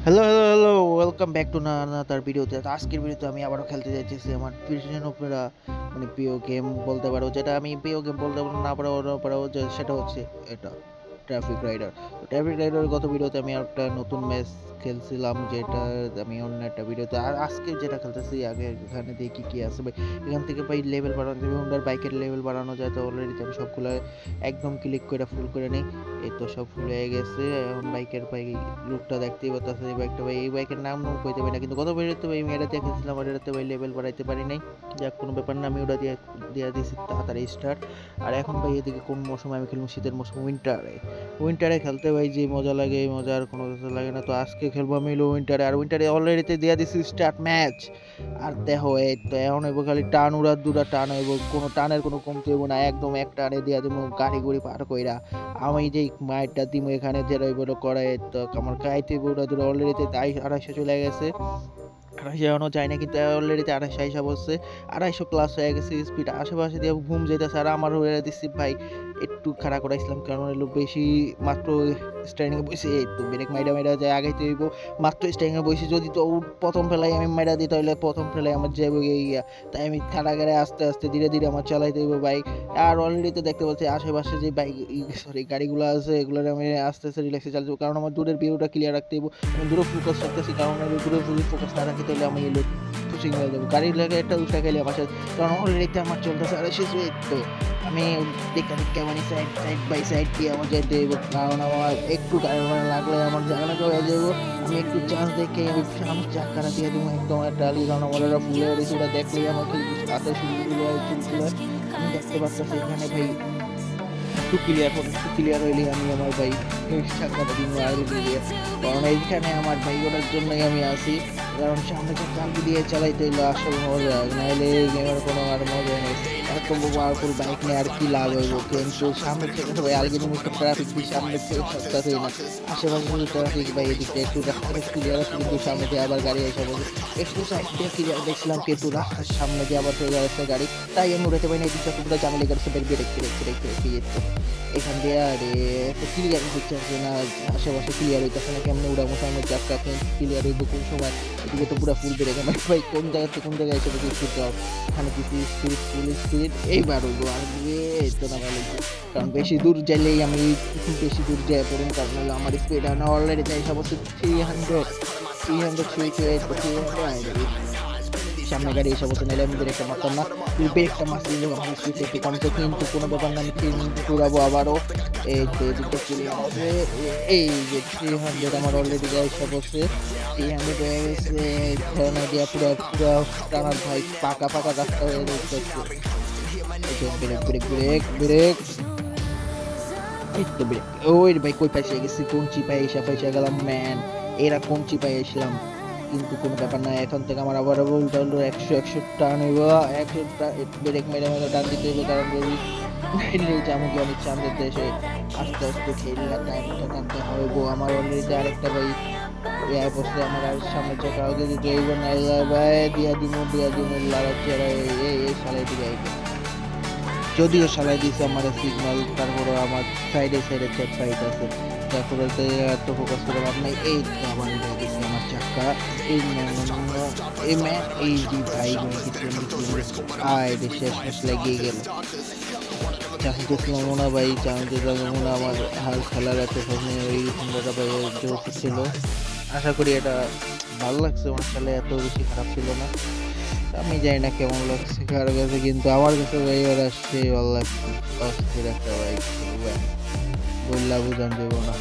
Hello, hello, hello! Welcome back to another ভিডিওতে। তো আজকের ভিডিওতে আমি আবারও খেলতে যাইতেছি আমার প্রিয় মানে প্রিয় গেম বলতে পারো, যেটা আমি প্রিয় গেম বলতে পারো যে সেটা হচ্ছে এটা ট্রাফিক রাইডার। তো ট্রাফিক রাইডারের গত ভিডিওতে আমি একটা নতুন ম্যাচ খেলছিলাম, যেটা আমি অন্য একটা ভিডিওতে। আর আজকে যেটা খেলতেছি, আগে এখানে দেখি কি আছে ভাই। এখান থেকে ভাই লেভেল বাড়ানো যাবে, হোন্ডার বাইকের লেভেল বাড়ানো যায়। তো অলরেডি আমি সবগুলো একদম ক্লিক করে ফুল করে নিই। এই তো সব ফুল হয়ে গেছে। এখন বাইকের ভাই লুকটা দেখতেই পাচ্ছি। এই বাইকটা ভাই, এই বাইকের নাম কইতে পারি না, কিন্তু গত ভিডিওতে ভাই আমি এটা দেখেছিলাম আর এটাতে ভাই লেভেল বাড়াইতে পারি নাই। যাক, কোনো ব্যাপার না, আমি ওটা দিয়ে দিয়েছি তাড়াতাড়ি স্টার্ট। আর এখন ভাই এদিকে কোন মৌসুমে আমি খেলবো? শীতের মৌসুম, উইন্টারে খেলতে ভাই যে মজা লাগে, এই মজা আর কোনো কিছু লাগে না। তো আজকে খেলবো আমি হলো উইন্টারে, আর উইন্টারে অলরেডিতে দিয়ে দিছি স্টার্ট ম্যাচ। আর দেখো, এই তো এখন হইব খালি টান দুরা টান হইব, কোনো টানের কোনো কমতি হইব না, একদম এক টানে দিয়ে দেবো গাড়ি গুড়ি পার কইরা। আমি যে মাইটটা দিমু এখানে যে রইব করে, তো আমার খাইতে উড়া দূরা অলরেডিতে 250 চলে গেছে। 250 এখনো যায় না, কিন্তু অলরেডিতে 250 আইসা বসছে। 250 প্লাস হয়ে গেছে স্পিড, আশেপাশে দিয়ে ঘুম যেতেছে। আর আমার হয়ে দিচ্ছি ভাই একটু খাড়া করাইছিলাম, কারণ এলো বেশি মাত্র স্ট্যান্ডিং এ বসে, এই তো ব্রেক মাইরা যায় আগাইতে হইব। মাত্র স্ট্যান্ডিং এ বসে যদি তো প্রথম ফেলাই আমি মাইরা দিই, তাহলে প্রথম ফেলাই আমার যাবো গিয়া। তাই আমি খাড়া গাড়ি আস্তে আস্তে ধীরে ধীরে আমার চালাইতে হইব বাইক। আর অলরেডি তো দেখতে পাচ্ছি আশেপাশে যে বাইক গাড়িগুলো আছে, এগুলো আমি আস্তে আস্তে রিল্যাক্সে চালাবো, কারণ আমার দূরের ভিউটা ক্লিয়ার রাখতে হইব। আমি দূরে ফোকাস রাখতেছি, কারণ আমি দূরে ফোকাস না রাখি তাহলে আমি এলো খুশি হয়ে যাবো। গাড়ির লাগে একটা উঠা গেলে আমার সাথে, কারণ অলরেডি আমার চলতেছে আর শেষ হয়ে তো আমি দেখতে কেমন সাইড বাই সাইড দিয়ে আমার যেতে হইব, কারণ আমার একটু গাড়ি লাগলে আমার জায়গা হয়ে যাবো। আমি একটু চান্স দেখে আমি সামনে চাকাটা দিয়ে দেবো একদম একটা আলি, কারণ আমার ওরা ফুলে রয়েছে, ওটা দেখলেই আমাকে হাতে শুরু আমি দেখতে পাচ্ছি এখানে ভাই একটু ক্লিয়ার হইলে আমি আমার ভাই চাকরাটা দিব আগে দিয়ে, কারণ এইখানে আমার ভাই ওটার জন্যই আমি আসি। কারণ সামনে চাকা দিয়ে চালাইতে হইলে আসল মজা, নাহলে গেমের কোনো আর মজা নেই। এত পাওয়ারফুল বাইক নিয়ে আর কি লাভ হইব? কিন্তু সামনে থেকে ভাই আলগেনি মুখে ট্রাফিক দিয়ে সামনে থেকে সস্তাতেই না, আশেপাশে শুধু ট্রাফিক ভাই। এদিকে একটু রাস্তাটা ক্লিয়ার আছে, কিন্তু সামনে দিয়ে আবার গাড়ি এসে বসে। একটু সাইড দিয়ে ক্লিয়ার দেখছিলাম, কিন্তু রাস্তার সামনে দিয়ে আবার চলে যাচ্ছে গাড়ি, তাই আমি উড়াতে পারি না। এদিকে পুরো জামালি করছে, ব্রেক এখান দিয়ে। আরে তো ক্লিয়ার হচ্ছে না, আশেপাশে ক্লিয়ার হইতেছে না, কেমন উড়ামো সামনে চাকা ক্লিয়ার হইব কোন সময়? এদিকে তো পুরো ফুল বেড়ে গেল ভাই, কোন জায়গা থেকে কোন জায়গায় এসে বসে স্পিড দাও, এখানে কিছু স্পিড এইবার হইব। আর এই তো না ভালো, কারণ বেশি দূর যাইলেই আমি বেশি দূর যাই পড়ুন, কারণ হলো আমার স্পিড অলরেডি যাই সমস্ত 300 সামনে গাড়ি এসে বসে নিলে আমি ব্রেকটা মারতাম না, ব্রেকটা মারলে আমার স্পিড একটু কমছে, কিন্তু কোনো ব্যাপার না, আমি 300 উড়াবো আবারও। এই তো এদিকটা চলে আসবে, এই যে 300 আমার অলরেডি গাড়ি এসে বসে 300 হয়ে গেছে। ধরনা দিয়া পুরো পুরো টানার ভাই পাকা রাস্তা হয়ে যাচ্ছে। এই যে ব্রেক এই তো ব্রেক, ওই ভাই কই পাইছে গেছি, কোন চিপাই এসে গেলাম ম্যান, এরা কোন চিপাই এসেছিলাম। কিন্তু কোনো ব্যাপার না, এখন থেকে আমার আবার বলতে হলো 100 টান হইব, 100 ব্রেক মেরে টান দিতে হইব, কারণ যদি যেমন কি আমি চান্দের দেশে আস্তে আস্তে খেললে টাইমটা টানতে হইব। আমার অলরেডি আরেকটা ভাই ইয়া বসে, আমার আর সামনে চাকা আগে দিতে হইব, না ভাই দিয়া দিমু লাগাচ্ছে এই সালাই দিবে। যদিও সালাই দিয়েছে আমার সিগন্যাল, তারপরে আমার সাইডে চেক ফাইট আছে, তারপরে এত ফোকাস করে লাভ নাই। এই তো আবার দিয়েছে আমার চাক্কা, এই যে ভাই শেষ লেগে গেল। চান্সেস মনে ভাই, চান্সেস মনে আমার হাল খেলার এত সামনে ওই সুন্দরটা ভাই ছিল। আশা করি এটা ভালো লাগছে, আমার খেলা এত বেশি খারাপ ছিল না। আমি জানি না কেমন লাগছে কারো কাছে, কিন্তু আমার কাছে ভাই ওরা সেই ভালো লাগছে, অস্থির একটা বাইক বললা বুঝান দেবো না।